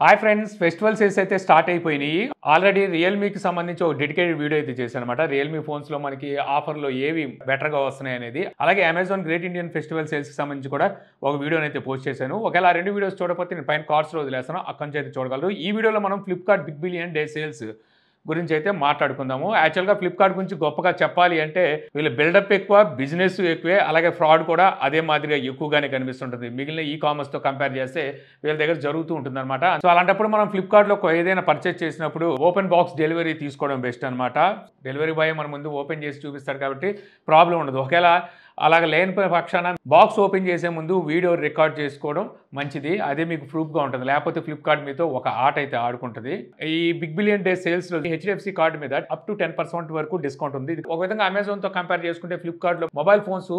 Hi friends, festival sales అయితే start అయిపోయినాయి. Already రియల్మీకి సంబంధించి ఒక డెడికేటెడ్ వీడియో అయితే చేశాను అనమాట. రియల్మీ ఫోన్స్లో మనకి ఆఫర్లో ఏవి బెటర్గా వస్తున్నాయి అనేది. అలాగే అమెజాన్ గ్రేట్ ఇండియన్ ఫెస్టివల్ సేల్స్కి సంబంధించి కూడా ఒక వీడియోని అయితే పోస్ట్ చేశాను. ఒకవేళ ఆ రెండు వీడియోస్ చూడకపోతే నేను పైన కార్డ్స్లో వదిలేస్తాను, అక్కడి నుంచి అయితే చూడగలరు. ఈ వీడియోలో మనం Flipkart big billion day sales గురించి అయితే మాట్లాడుకుందాము. యాక్చువల్గా ఫ్లిప్కార్ట్ గురించి గొప్పగా చెప్పాలి అంటే వీళ్ళ బిల్డప్ ఎక్కువ, బిజినెస్ ఎక్కువే, అలాగే ఫ్రాడ్ కూడా అదే మాదిరిగా ఎక్కువగానే కనిపిస్తుంటుంది. మిగిలిన ఈ కామర్స్తో కంపేర్ చేస్తే వీళ్ళ దగ్గర జరుగుతూ ఉంటుంది అనమాట. సో అలాంటప్పుడు మనం ఫ్లిప్కార్ట్లో ఏదైనా పర్చేస్ చేసినప్పుడు ఓపెన్ బాక్స్ డెలివరీ తీసుకోవడం బెస్ట్ అనమాట. డెలివరీ బాయ్ మన ముందు ఓపెన్ చేసి చూపిస్తారు కాబట్టి ప్రాబ్లం ఉండదు. ఒకవేళ అలాగ లేని పక్షాన బాక్స్ ఓపెన్ చేసే ముందు వీడియో రికార్డ్ చేసుకోవడం మంచిది. అదే మీకు ప్రూఫ్గా ఉంటుంది. లేకపోతే ఫ్లిప్కార్ట్ మీతో ఒక ఆట అయితే ఆడుకుంటుంది. ఈ బిగ్ బిలియన్ డే సేల్స్లో హెచ్డిఎఫ్సి కార్డు మీద అప్ టు 10% వరకు డిస్కౌంట్ ఉంది. ఒక విధంగా అమెజాన్తో కంపేర్ చేసుకుంటే ఫ్లిప్కార్ట్లో మొబైల్ ఫోన్స్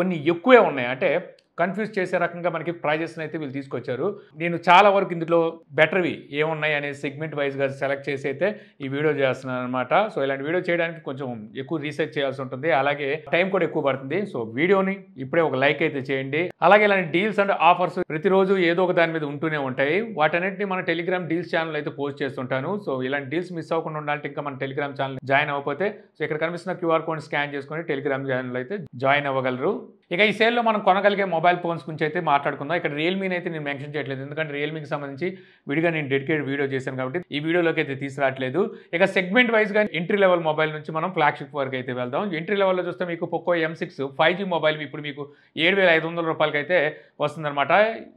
కొన్ని ఎక్కువే ఉన్నాయి. అంటే కన్ఫ్యూజ్ చేసే రకంగా మనకి ప్రైజెస్ని అయితే వీళ్ళు తీసుకొచ్చారు. నేను చాలా వరకు ఇందులో బెటర్వి ఏమున్నాయి అనే సెగ్మెంట్ వైజ్గా సెలెక్ట్ చేసి అయితే ఈ వీడియో చేస్తున్నాను అనమాట. సో ఇలాంటి వీడియో చేయడానికి కొంచెం ఎక్కువ రీసెర్చ్ చేయాల్సి ఉంటుంది, అలాగే టైం కూడా ఎక్కువ పడుతుంది. సో వీడియోని ఇప్పుడే ఒక లైక్ అయితే చేయండి. అలాగే ఇలాంటి డీల్స్ అండ్ ఆఫర్స్ ప్రతిరోజు ఏదో ఒక దాని మీద ఉంటూనే ఉంటాయి. వాటన్నిటిని మన టెలిగ్రామ్ డీల్స్ ఛానల్ అయితే పోస్ట్ చేస్తుంటాను. సో ఇలాంటి డీల్స్ మిస్ అవ్వకుండా ఉండాలంటే ఇంకా మన టెలిగ్రామ్ ఛానల్ జాయిన్ అవ్వకపోతే సో ఇక్కడ కనిపిస్తున్న క్యూఆర్ కోడ్ స్కాన్ చేసుకొని టెలిగ్రామ్ ఛానల్ అయితే జాయిన్ అవ్వగలరు. ఇక ఈ సేల్లో మనం కొనగలిగే మొబైల్ ఫోన్స్ గురించి అయితే మాట్లాడుకుందాం. ఇక్కడ రియల్మీని అయితే నేను మెన్షన్ చేయట్లేదు, ఎందుకంటే రియల్మీకి సంబంధించి విడిగా నేను డెడికేటెడ్ వీడియో చేశాను కాబట్టి ఈ వీడియోలోకి అయితే తీసుకురావట్లేదు. ఇక సెగ్మెంట్ వైజ్గా ఎంట్రీ లెవెల్ మొబైల్ నుంచి మనం ఫ్లాగ్షిప్ వరకు అయితే వెళ్దాం. ఎంట్రీ లెవెల్లో చూస్తే మీకు పోకో M6 5G మొబైల్ ఇప్పుడు మీకు 7,500 రూపాయలకి అయితే వస్తుందన్నమాట.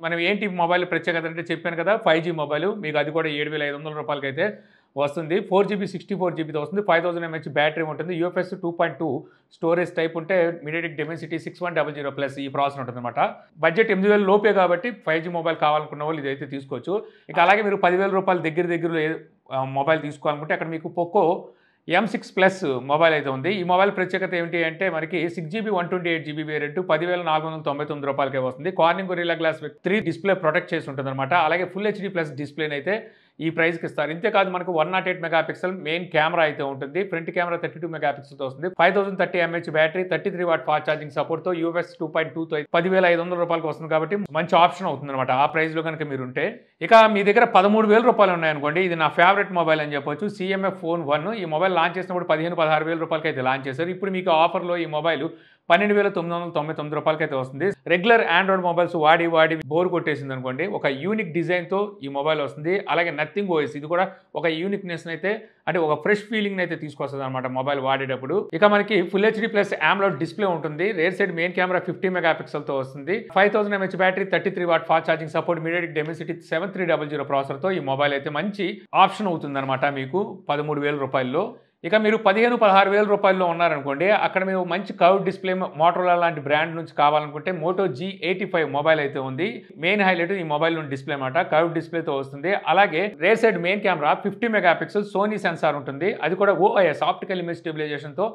మనం ఏంటి మొబైల్ ప్రత్యేకత అంటే చెప్పాను కదా, 5G మొబైల్ మీకు అది కూడా 7,500 రూపాయలకి అయితే వస్తుంది. 4GB 64GBతో వస్తుంది. 5000 mAh బ్యాటరీ ఉంటుంది. UFS 2.2 స్టోరేజ్ టైప్ ఉంటే మీడియాటెక్ డెమెన్సిటీ 6100+ ఈ ప్రాసెసర్ ఉంటుంది అనమాట. బడ్జెట్ 8,000 లోపే కాబట్టి 5G మొబైల్ కావాలనుకున్న వాళ్ళు ఇదైతే తీసుకోవచ్చు. ఇక అలాగే మీరు 10,000 రూపాయల దగ్గరలో మొబైల్ తీసుకోవాలనుకుంటే అక్కడ మీకు పోకో M6 Plus మొబైల్ అయితే ఉంది. ఈ మొబైల్ ప్రత్యేకత ఏమిటి అంటే మనకి 6GB 128GB వేరియంట్ 10,499 రూపాయలకే వస్తుంది. Corning Gorilla Glass 3 display protect చేసి ఉంటుంది అనమాట. అలాగే ఫుల్ HD+ డిస్ప్లేని అయితే ఈ ప్రైస్కి ఇస్తారు. ఇంతేకాదు మనకు 108 మెగాపిక్సెల్ మెయిన్ కెమెరా అయితే ఉంటుంది. ఫ్రంట్ కెమెరా 32 మెగాపిక్సెల్తో వస్తుంది. 5030 mAh battery, 33 what fast charging సపోర్ట్తో UFS 2.2తో 10,500 రూపాయలకి వస్తుంది కాబట్టి మంచి ఆప్షన్ అవుతుంది అనమాట ఆ ప్రైస్లో కనుక మీరు ఉంటే. ఇక మీ దగ్గర 13,000 రూపాయలు ఉన్నాయనుకోండి, ఇది నా ఫేవరెట్ మొబైల్ అని చెప్పొచ్చు. CMF Phone 1 ఈ మొబైల్ లాంచ్ చేసినప్పుడు 15,000-16,000 రూపాయలకి అయితే లాంచ్ చేశారు. ఇప్పుడు మీకు ఆఫర్లో ఈ మొబైల్ 12,999 రూపాయలకి అయితే వస్తుంది. రెగ్యులర్ ఆండ్రాయిడ్ మొబైల్స్ వాడి బోర్ కొట్టేసింది అనుకోండి, ఒక యూనిక్ డిజైన్తో ఈ మొబైల్ వస్తుంది. అలాగే నథింగ్ OS ఇది కూడా ఒక యూనిక్నెస్ అయితే, అంటే ఒక ఫ్రెష్ ఫీలింగ్ అయితే తీసుకొస్తుంది అనమాట మొబైల్ వాడేటప్పుడు. ఇక మనకి ఫుల్ HD+ AMOLED డిస్ప్లే ఉంటుంది. రేర్ సైడ్ మెయిన్ కెమెరా 50 మెగాపిక్సెల్తో వస్తుంది. 5000 mAh battery, 33 what fast charging support, MediaTek Dimensity 7300 ప్రాసెసర్తో ఈ మొబైల్ అయితే మంచి ఆప్షన్ అవుతుంది అనమాట మీకు 13,000 రూపాయల్లో. ఇక మీరు 15,000-16,000 రూపాయల్లో ఉన్నారనుకోండి, అక్కడ మీరు మంచి కర్వ్ డిస్ప్లే మోటరోలా లాంటి బ్రాండ్ నుంచి కావాలనుకుంటే మోటో G85 మొబైల్ అయితే ఉంది. మెయిన్ హైలైట్ ఈ మొబైల్ డిస్ప్లే అనమాట, కర్వ్ డిస్ప్లేతో వస్తుంది. అలాగే rear side main camera 50 megapixel Sony sensor ఉంటుంది. అది కూడా OIS ఆప్టికల్ ఇమేజ్ స్టెబిలైజేషన్తో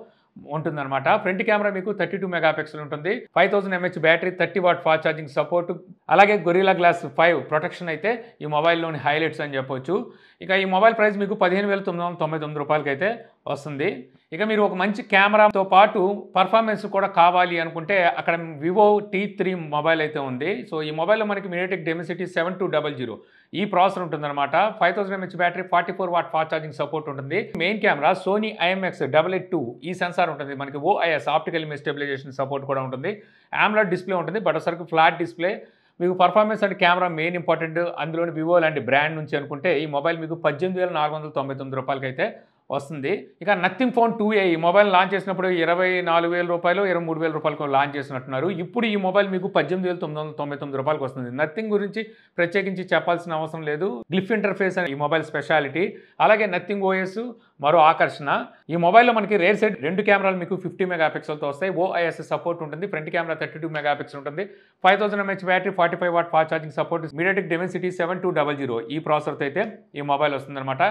ఉంటుందన్నమాట. ఫ్రంట్ కెమెరా మీకు 32 మెగాపిక్సెల్ ఉంటుంది. 5000 mAh battery, 30 what fast charging support, అలాగే గొరిల్లా గ్లాస్ 5 ప్రొటెక్షన్ అయితే ఈ మొబైల్లోని హైలైట్స్ అని చెప్పొచ్చు. ఇక ఈ మొబైల్ ప్రైస్ మీకు 15,999 రూపాయలకి అయితే వస్తుంది. ఇక మీరు ఒక మంచి కెమెరాతో పాటు పర్ఫార్మెన్స్ కూడా కావాలి అనుకుంటే అక్కడ వివో T3 మొబైల్ అయితే ఉంది. సో ఈ మొబైల్లో మనకి మీడియాటెక్ డెమెన్సిటీ 7200 ఈ ప్రాసెసర్ ఉంటుందన్నమాట. 5000 mAh battery, 44 watt fast charging support ఉంటుంది. మెయిన్ కెమెరా సోనీ IMX882 ఈ సెన్సార్ ఉంటుంది. మనకి OIS optical image stabilization support కూడా ఉంటుంది. AMOLED డిస్ప్లే ఉంటుంది, బట్ ఒకసారి ఫ్లాట్ డిస్ప్లే. మీకు పర్ఫార్మెన్స్ అంటే కెమెరా మెయిన్ ఇంపార్టెంట్. అందులోని వివో లాంటి బ్రాండ్ నుంచి అనుకుంటే ఈ మొబైల్ మీకు 18,499 రూపాయలకి అయితే వస్తుంది. ఇక నథింగ్ ఫోన్ 2A ఈ మొబైల్ లాంచ్ చేసినప్పుడు 24,000 రూపాయలు, 23,000 రూపాయలకు లాంచ్ చేసినట్టున్నారు. ఇప్పుడు ఈ మొబైల్ మీకు 18,999 రూపాయలకు వస్తుంది. నథింగ్ గురించి ప్రత్యేకించి చెప్పాల్సిన అవసరం లేదు. గ్లిఫ్ ఇంటర్ఫేస్ అని ఈ మొబైల్ స్పెషాలిటీ. అలాగే నథింగ్ OS మరో ఆకర్షణ. ఈ మొబైల్లో మనకి రేర్ సైడ్ 2 కెమెరాలు మీకు 50 మెగాపిక్సెల్తో వస్తాయి. OIS సపోర్ట్ ఉంటుంది. ఫ్రంట్ కెమెరా 32 మెగాపిక్సెల్ ఉంటుంది. 5000 mAh battery, 45 what fast charging support, MediaTek Dimensity 7200 ఈ ప్రాసెసర్తో అయితే ఈ మొబైల్ వస్తుందన్నమాట.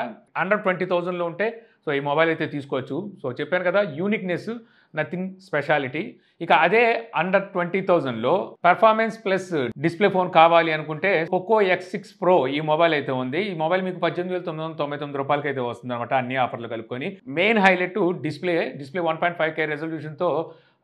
అండర్ 20,000లో ఉంటే సో ఈ మొబైల్ అయితే తీసుకోవచ్చు. సో చెప్పాను కదా, యూనిక్నెస్ నథింగ్ స్పెషాలిటీ. ఇక అదే అండర్ 20,000లో పర్ఫార్మెన్స్ ప్లస్ డిస్ప్లే ఫోన్ కావాలి అనుకుంటే పోకో X6 Pro ఈ మొబైల్ అయితే ఉంది. ఈ మొబైల్ మీకు 18,999 రూపాయలకి అయితే వస్తుంది అనమాట, అన్ని ఆఫర్లు కలుపుకొని. Main highlight display 1.5K రెజల్యూషన్తో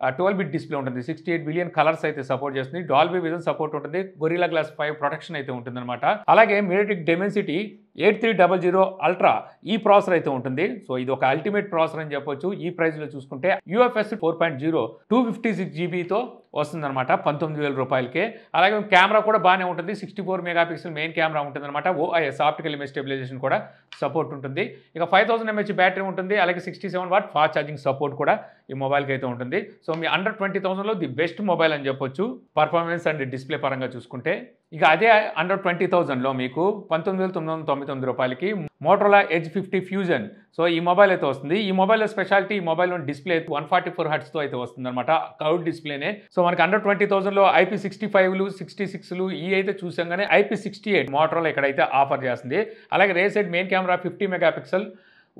12 bit display ఉంటుంది, 68 బిలియన్ కలర్స్ అయితే సపోర్ట్ చేస్తుంది, డాల్బీ విజన్ సపోర్ట్ ఉంటుంది, గొరిల్లా గ్లాస్ 5 ప్రొటెక్షన్ అయితే ఉంటుందన్నమాట. అలాగే MediaTek Dimensity 8300 అల్ట్రా ఈ ప్రాసెసర్ అయితే ఉంటుంది. సో ఇది ఒక అల్టిమేట్ ప్రాసెసర్ అని చెప్పొచ్చు. ఈ ప్రైస్లో చూసుకుంటే UFS 4.0 256 జీబీతో వస్తుందన్నమాట 19,000 రూపాయలకే. అలాగే కెమెరా కూడా బాగానే ఉంటుంది, 64 మెగాపిక్సెల్ మెయిన్ కెమెరా ఉంటుందన్నమాట. OIS ఆప్టికల్ ఇమేజ్ స్టెబిలైజేషన్ కూడా సపోర్ట్ ఉంటుంది. ఇక 5000 mAh బ్యాటరీ ఉంటుంది, అలాగే 67 వాట్ ఫాస్ట్ ఛార్జింగ్ సపోర్ట్ కూడా ఈ మొబైల్కి అయితే ఉంటుంది. సో మీ అండర్ 20,000లో ది బెస్ట్ మొబైల్ అని చెప్పొచ్చు పర్ఫార్మెన్స్ అండ్ డిస్ప్లే పరంగా చూసుకుంటే. ఇక అదే అండర్ 20,000లో మీకు 19,999 రూపాయలకి మోటరోలా ఎడ్జ్ 50 ఫ్యూజన్ సో ఈ మొబైల్ అయితే వస్తుంది. ఈ మొబైల్లో స్పెషాలిటీ, ఈ మొబైల్లో డిస్ప్లే 144 హెర్ట్జ్తో అయితే వస్తుంది అనమాట, కర్వ్డ్ డిస్ప్లేనే. సో మనకి అండర్ 20,000లో IP65లు 66లు ఈ అయితే చూసాం, కానీ IP68 మోటరోలా ఇక్కడైతే ఆఫర్ చేస్తుంది. అలాగే rear side main camera 50 megapixel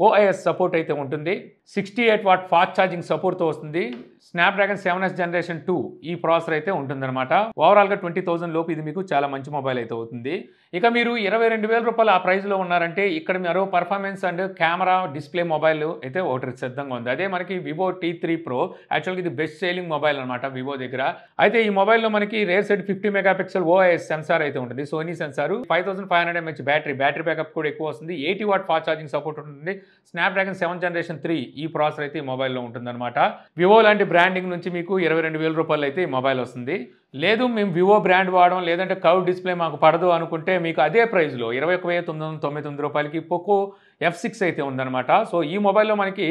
OIS support అయితే ఉంటుంది, 68 వాట్ ఫాస్ట్ ఛార్జింగ్ సపోర్ట్తో వస్తుంది, స్నాప్డ్రాగన్ 7S జనరేషన్ 2 ఈ ప్రాసెసర్ అయితే ఉంటుందన్నమాట. ఓవరాల్గా 20,000 లోపు ఇది మీకు చాలా మంచి మొబైల్ అయితే అవుతుంది. ఇక మీరు 22,000 రూపాయలు ఆ ప్రైస్లో ఉన్నారంటే ఇక్కడ మరో performance and camera display mobile అయితే ఒకటి సిద్ధంగా ఉంది. అదే మనకి వివో T3 Pro. యాక్చువల్గా ఇది బెస్ట్ సేలింగ్ మొబైల్ అనమాట వివో దగ్గర. అయితే ఈ మొబైల్లో మనకి rear side 50 megapixel OIS sensor అయితే ఉంటుంది, Sony sensor, 5500 mAh battery backup కూడా ఎక్కువ వస్తుంది, 80 వాట్ ఫాస్ట్ ఛార్జింగ్ సపోర్ట్ ఉంటుంది, స్నాప్డ్రాగన్ 7 జనరేషన్ 3 ఈ ప్రాసెసర్ అయితే ఈ మొబైల్లో ఉంటుందన్నమాట. వివో లాంటి బ్రాండింగ్ నుంచి మీకు 22,000 రూపాయలు అయితే ఈ మొబైల్ వస్తుంది. లేదు మేము వివో బ్రాండ్ వాడడం, లేదంటే కర్వ్ డిస్ప్లే మాకు పడదు అనుకుంటే మీకు అదే ప్రైస్లో 21,999 రూపాయలకి పోకో F6 అయితే ఉందన్నమాట. సో ఈ మొబైల్లో మనకి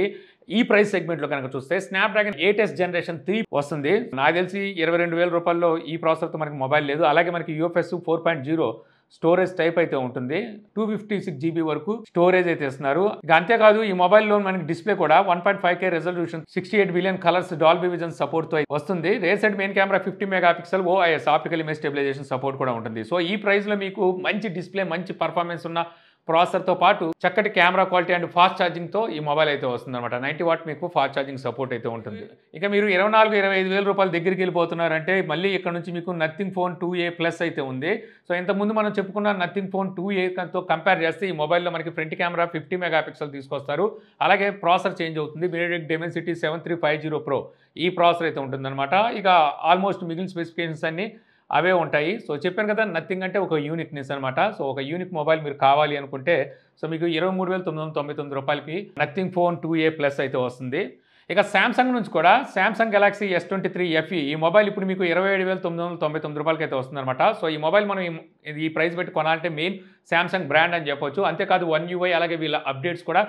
ఈ ప్రైస్ సెగ్మెంట్లో కనుక చూస్తే స్నాప్డ్రాగన్ 8S జనరేషన్ 3 వస్తుంది. నాకు తెలిసి 22,000 రూపాయల్లో ఈ ప్రాసెసర్తో మనకి మొబైల్ లేదు. అలాగే మనకి UFS 4.0 స్టోరేజ్ టైప్ అయితే ఉంటుంది, 256 GB వరకు స్టోరేజ్ అయితే ఇస్తున్నారు. ఇక అంతేకాదు ఈ మొబైల్లో మనకి డిస్ప్లే కూడా 1.5K resolution 68 billion colours Dolby Vision సపోర్ట్తో వస్తుంది. Rear side main camera 50 megapixel OIS optical image stabilization support కూడా ఉంటుంది. సో ఈ ప్రైస్లో మీకు మంచి డిస్ప్లే, మంచి పర్ఫార్మెన్స్ ఉన్న ప్రాసెసర్తో పాటు చక్కటి కెమెరా క్వాలిటీ అండ్ ఫాస్ట్ ఛార్జింగ్తో ఈ మొబైల్ అయితే వస్తుంది అనమాట. 90 వాట్ మీకు ఫాస్ట్ ఛార్జింగ్ సపోర్ట్ అయితే ఉంటుంది. ఇక మీరు 24,000-25,000 రూపాయల దగ్గరికి వెళ్ళిపోతున్నారంటే మళ్ళీ ఇక్కడ నుంచి మీకు నథింగ్ ఫోన్ 2A ప్లస్ అయితే ఉంది. సో ఇంతకుముందు మనం చెప్పుకున్న నథింగ్ ఫోన్ 2Aతో కంపేర్ చేస్తే ఈ మొబైల్లో మనకి ఫ్రంట్ కెమెరా 50 మెగాపిక్సెల్ తీసుకొస్తారు. అలాగే ప్రాసెసర్ చేంజ్ అవుతుంది, MediaTek Dimensity 7350 Pro ఈ ప్రాసెసర్ అయితే ఉంటుందన్నమాట. ఇక ఆల్మోస్ట్ మిగిలిన స్పెసిఫికేషన్స్ అన్నీ అవే ఉంటాయి. సో చెప్పాను కదా, నథింగ్ అంటే ఒక యూనిక్నెస్ అనమాట. సో ఒక యూనిక్ మొబైల్ మీరు కావాలి అనుకుంటే సో మీకు 23,999 రూపాయలకి నథింగ్ ఫోన్ 2A ప్లస్ అయితే వస్తుంది. ఇక శాంసంగ్ నుంచి కూడా శాంసంగ్ గెలాక్సీ S23 FE ఈ మొబైల్ ఇప్పుడు మీకు 27,999 రూపాయలకి అయితే వస్తుందన్నమాట. సో ఈ మొబైల్ మనం ఈ ప్రైస్ పెట్టి కొనాలంటే మెయిన్ శాంసంగ్ బ్రాండ్ అని చెప్పొచ్చు. అంతేకాదు One UI అలాగే వీళ్ళ అప్డేట్స్ కూడా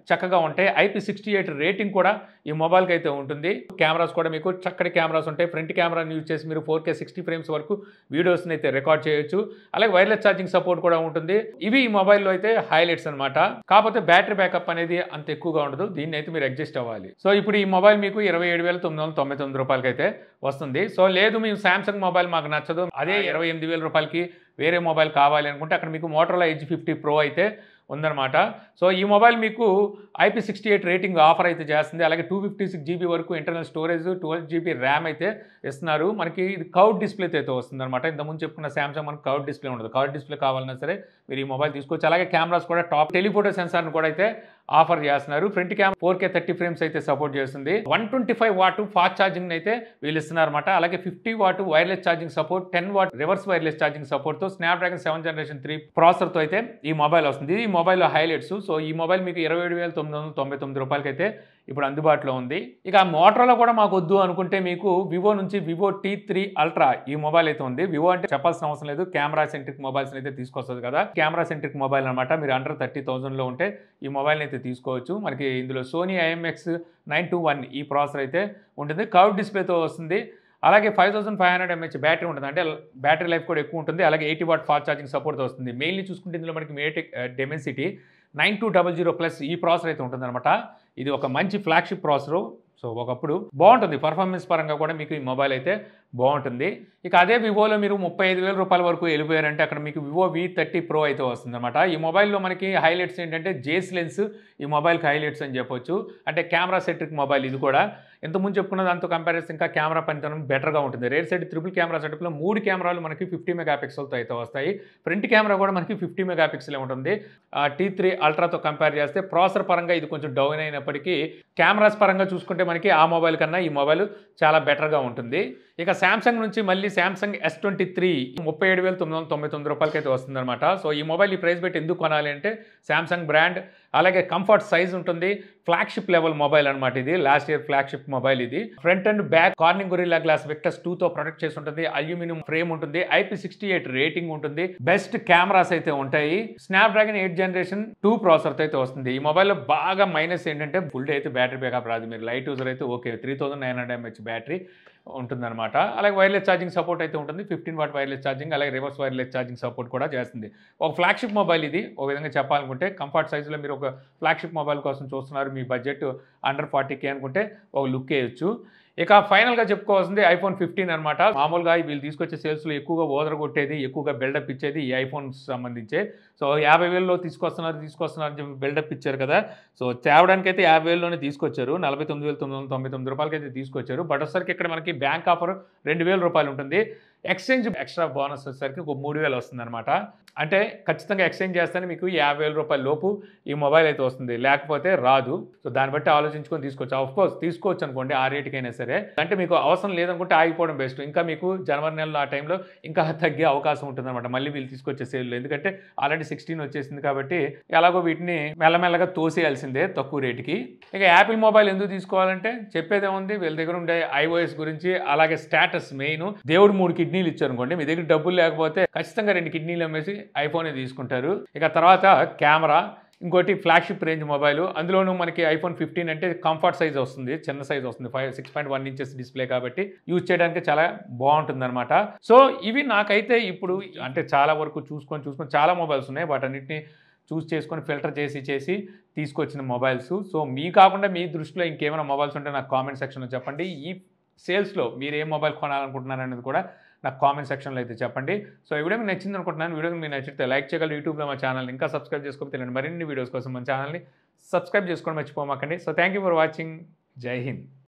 చక్కగా ఉంటాయి. IP68 రేటింగ్ కూడా ఈ మొబైల్కి అయితే ఉంటుంది. కెమెరాస్ కూడా మీకు చక్కటి కెమెరాస్ ఉంటాయి. ఫ్రంట్ కెమెరాని యూజ్ చేసి మీరు 4K 60 ఫ్రేమ్స్ వరకు వీడియోస్ని అయితే రికార్డ్ చేయొచ్చు. అలాగే వైర్లెస్ ఛార్జింగ్ సపోర్ట్ కూడా ఉంటుంది. ఇవి ఈ మొబైల్లో అయితే హైలైట్స్ అనమాట. కాకపోతే బ్యాటరీ బ్యాకప్ అనేది అంత ఎక్కువగా ఉండదు, దీన్ని అయితే మీరు అడ్జస్ట్ అవ్వాలి. సో ఇప్పుడు ఈ మొబైల్ మీకు 27,999 రూపాయలకి అయితే వస్తుంది. సో లేదు మేము శాంసంగ్ మొబైల్ మాకు నచ్చదు, అదే 28,000 రూపాయలకి వేరే మొబైల్ కావాలి అనుకుంటే అక్కడ మీకు మోటరోలా ఎడ్జ్ 50 Pro అయితే ఉందన్నమాట. సో ఈ మొబైల్ మీకు IP68 రేటింగ్ ఆఫర్ అయితే చేస్తుంది. అలాగే 256 GB వరకు ఇంటర్నల్ స్టోరేజ్, 12 GB ర్యామ్ అయితే ఇస్తున్నారు. మనకి ఇది కర్వ్డ్ డిస్ప్లేతో అయితే వస్తుంది అనమాట. ఇంతకుముందు చెప్పుకున్న శాంసంగ్ మనకు కర్వ్డ్ డిస్ప్లే ఉండదు. కర్వ్డ్ డిస్ప్లే కావాలన్నా సరే మీరు ఈ మొబైల్ తీసుకోవచ్చు. అలాగే కెమెరాస్ కూడా టాప్ టెలిఫోటో సెన్సార్ని కూడా అయితే ఆఫర్ చేస్తున్నారు. ఫ్రంట్ కెమెరా 4K 30 ఫ్రేమ్స్ అయితే సపోర్ట్ చేస్తుంది. 125 వాట్ ఫాస్ట్ ఛార్జింగ్ అయితే వీళ్ళు ఇస్తున్నారన్నమాట. అలాగే 50 what wireless charging support, 10 what reverse wireless charging సపోర్ట్తో స్నాప్డ్రాగన్ 7 జనరేషన్ 3 ప్రాసెసర్తో అయితే ఈ మొబైల్ వస్తుంది. ఈ మొబైల్ హైలైట్స్. సో ఈ మొబైల్ మీకు 27,999 రూపాయలకి అయితే ఇప్పుడు అందుబాటులో ఉంది. ఇక మోటరోలా కూడా మాకు వద్దు అనుకుంటే మీకు వివో నుంచి వివో T3 అల్ట్రా ఈ మొబైల్ అయితే ఉంది. వివో అంటే చెప్పాల్సిన అవసరం లేదు, కెమెరా సెంట్రిక్ మొబైల్స్ అయితే తీసుకొస్తుంది కదా. కెమెరా సెంట్రిక్ మొబైల్ అనమాట. మీరు అండర్ 30,000లో ఉంటే ఈ మొబైల్ని అయితే తీసుకోవచ్చు. మనకి ఇందులో సోనీ IMX 921 ఈ ప్రాసెసర్ అయితే ఉంటుంది. కర్వ్ డిస్ప్లేతో వస్తుంది. అలాగే 5500 mAh బ్యాటరీ ఉంటుంది, అంటే బ్యాటరీ లైఫ్ కూడా ఎక్కువ ఉంటుంది. అలాగే 80 వాట్ ఫాస్ట్ ఛార్జింగ్ సపోర్ట్తో వస్తుంది. మెయిన్లీ చూసుకుంటే ఇందులో మనకి MediaTek Dimensity 9200 ప్లస్ ఈ ప్రాసెసర్ అయితే ఉంటుందన్నమాట. ఇది ఒక మంచి ఫ్లాగ్షిప్ ప్రాసెసర్. సో ఒకప్పుడు బాగుంటుంది, పర్ఫార్మెన్స్ పరంగా కూడా మీకు ఈ మొబైల్ అయితే బాగుంటుంది. ఇక అదే వివోలో మీరు 35,000 రూపాయల వరకు వెళ్ళిపోయారంటే అక్కడ మీకు వివో V30 Pro అయితే వస్తుందన్నమాట. ఈ మొబైల్‌లో మనకి హైలైట్స్ ఏంటంటే జేస్ లెన్స్ ఈ మొబైల్‌కి హైలైట్స్ అని చెప్పొచ్చు. అంటే కెమెరా సెంట్రిక్ మొబైల్ ఇది కూడా. ఇంతకుముందు చెప్పుకున్న దాంతో కంపేర్ చేస్తే ఇంకా కెమెరా పనితనం బెటర్‌గా ఉంటుంది. రియర్ సైడ్ ట్రిపుల్ కెమెరా సెటప్‌లో 3 కెమెరాలు మనకి 50 మెగా పిక్సెల్‌తో అయితే వస్తాయి. ఫ్రంట్ కెమెరా కూడా మనకి 50 మెగా పిక్సెలే ఉంటుంది. T3 అల్ట్రాతో కంపేర్ చేస్తే ప్రాసెసర్ పరంగా ఇది కొంచెం డౌన్ అయినప్పటికీ కెమెరాస్ పరంగా చూసుకుంటే మనకి ఆ మొబైల్ కన్నా ఈ మొబైల్ చాలా బెటర్‌గా ఉంటుంది. ఇక సామ్సంగ్ నుంచి మళ్ళీ సామ్సంగ్ S23 37,999 రూపాయలకైతే వస్తుందన్నమాట. సో ఈ మొబైల్ ఈ ప్రైస్ పెట్టి ఎందుకు కొనాలి అంటే సామ్సంగ్ బ్రాండ్, అలాగే కంఫర్ట్ సైజ్ ఉంటుంది. ఫ్లాగ్షిప్ లెవెల్ మొబైల్ అనమాట ఇది. లాస్ట్ ఇయర్ ఫ్లాగ్షిప్ మొబైల్ ఇది. Front and back Corning Gorilla Glass Victus 2తో ప్రొటెక్ట్ చేసి ఉంటుంది. అల్యూమినియం ఫ్రేమ్ ఉంటుంది. IP68 రేటింగ్ ఉంటుంది. బెస్ట్ కెమెరాస్ అయితే ఉంటాయి. స్నాప్డ్రాగన్ 8 జనరేషన్ 2 ప్రాసెసర్తో అయితే వస్తుంది. ఈ మొబైల్లో బాగా మైనస్ ఏంటంటే ఫుల్ డే అయితే బ్యాటరీ బ్యాకప్ రాదు. మీరు లైట్ యూజర్ అయితే ఓకే 3900 mAh బ్యాటరీ ఉంటుందన్నమాట. అలాగే వైర్లెస్ ఛార్జింగ్ సపోర్ట్ అయితే ఉంటుంది. 15 వాట్ వైర్లెస్ ఛార్జింగ్, అలాగే రివర్స్ వైర్లెస్ ఛార్జింగ్ సపోర్ట్ కూడా చేస్తుంది. ఒక ఫ్లాగ్షిప్ మొబైల్ ఇది. ఒక విధంగా చెప్పాలనుకుంటే కంఫర్ట్ సైజులో మీరు ఒక ఫ్లాగ్షిప్ మొబైల్ కోసం చూస్తున్నారు, మీ బడ్జెట్ అండర్ 40K అనుకుంటే ఒక లుక్ వేయొచ్చు. ఇక ఫైనల్గా చెప్పుకోవాల్సింది iPhone 15 అనమాట. మామూలుగా వీళ్ళు తీసుకొచ్చే సేల్స్లో ఎక్కువగా ఓదరగొట్టేది, ఎక్కువగా బిల్డప్ ఇచ్చేది ఈ ఐఫోన్స్ సంబంధించే. సో 50,000లో తీసుకొస్తున్నారు అని చెప్పి బిల్డప్ ఇచ్చారు కదా. సో తేవడానికైతే 50,000లోనే తీసుకొచ్చారు. 49,999 రూపాయలకైతే తీసుకొచ్చారు. బట్ వచ్చేసరికి ఇక్కడ మనకి బ్యాంక్ ఆఫర్ 2,000 రూపాయలు ఉంటుంది. ఎక్స్చేంజ్ ఎక్స్ట్రా బోనస్ వచ్చేసరికి ఒక 3,000 వస్తుందన్నమాట. అంటే ఖచ్చితంగా ఎక్స్చేంజ్ చేస్తేనే మీకు 50,000 రూపాయల లోపు ఈ మొబైల్ అయితే వస్తుంది, లేకపోతే రాదు. సో దాన్ని బట్టి ఆలోచించుకొని తీసుకోవచ్చు. ఆఫ్కోర్స్ తీసుకోవచ్చు అనుకోండి ఆ రేటుకైనా సరే. అంటే మీకు అవసరం లేదనుకుంటే ఆగిపోవడం బెస్ట్. ఇంకా మీకు జనవరి నెలలో ఆ టైంలో ఇంకా తగ్గే అవకాశం ఉంటుందన్నమాట మళ్ళీ వీళ్ళు తీసుకొచ్చే సేల్లో. ఎందుకంటే ఆల్రెడీ 16 వచ్చేసింది కాబట్టి ఎలాగో వీటిని మెల్లమెల్లగా తోసేయాల్సిందే తక్కువ రేటుకి. ఇక యాపిల్ మొబైల్ ఎందుకు తీసుకోవాలంటే చెప్పేదేముంది, వీళ్ళ దగ్గర ఉండే iOS గురించి, అలాగే స్టేటస్ మెయిన్. దేవుడు 3 కిడ్నీలు ఇచ్చారు అనుకోండి, మీ దగ్గర డబ్బులు లేకపోతే ఖచ్చితంగా 2 కిడ్నీలు అమ్మేసి ఐఫోనే తీసుకుంటారు. ఇక తర్వాత కెమెరా, ఇంకోటి ఫ్లాగ్షిప్ రేంజ్ మొబైల్. అందులోనూ మనకి iPhone 15 అంటే కంఫర్ట్ సైజ్ వస్తుంది, చిన్న సైజ్ వస్తుంది. 6.1 ఇంచెస్ డిస్ప్లే కాబట్టి యూజ్ చేయడానికి చాలా బాగుంటుంది అనమాట. సో ఇవి నాకైతే ఇప్పుడు అంటే చాలా వరకు చూసుకొని చాలా మొబైల్స్ ఉన్నాయి. వాటన్నిటిని చేసుకొని ఫిల్టర్ చేసి తీసుకొచ్చిన మొబైల్స్. సో మీ కాకుండా మీ దృష్టిలో ఇంకేమైనా మొబైల్స్ ఉంటే నాకు కామెంట్ సెక్షన్లో చెప్పండి. ఈ సేల్స్లో మీరు ఏ మొబైల్ కొనాలనుకుంటున్నారు అనేది కూడా నాకు కామెంట్ సెక్షన్లో అయితే చెప్పండి. సో ఈ వీడియో మీకు నచ్చింది అనుకుంటున్నాను. వీడియో మీకు నచ్చితే లైక్ చేయగలరు. యూట్యూబ్లో మా ఛానల్ని ఇంకా సబ్స్క్రైబ్ చేసుకోకపోతే మరిన్ని వీడియోస్ కోసం మన ఛానల్ని సబ్స్క్రైబ్ చేసుకోవడం మర్చిపోమాకండి. So thank you for watching. Jai Hind.